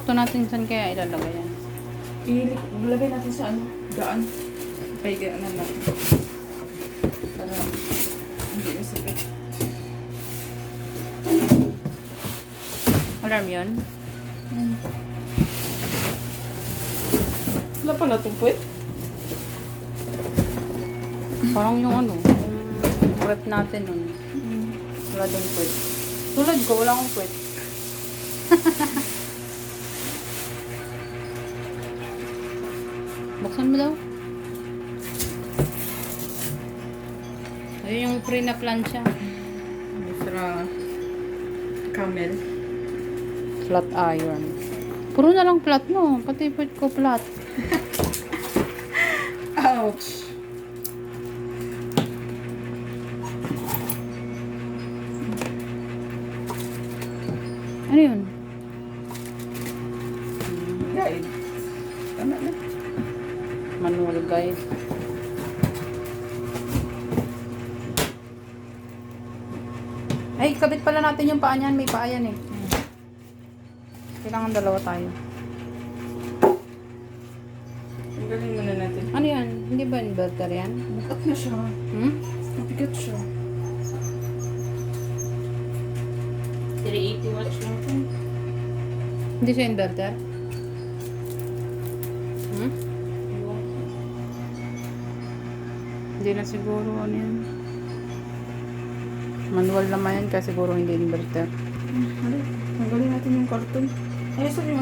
gusto natin saan kaya ilalagay yan. Ilagay natin sa ano, gaan. Ay, gaan na natin. Para hindi masakit. Alarm yun? Wala pala itong puwet. Parang yung ano, yung rep natin nun. Wala doon puwet. Tulad ko, wala akong puwet. Buksan mo daw. Ayun yung free na plancha. Para camel. Flat iron. Puro na lang flat mo. Pati puwet ko flat. Ouch! Ano yun? Guide. Tama na. Manual guide. Ay, kabit pala natin yung paa niyan. May paa yan eh. Kailangan dalawa tayo. Tanggalin muna natin. Ano yan? Hindi ba inverter yan? Mabigat na siya. Hmm? Mabigat siya. 380 watts lang ito. Hindi siya inverter? Hmm? Hindi na siguro ano yan. Manual naman yan kasi siguro hindi inverter. Tanggalin natin yung karton. Ay, saan yung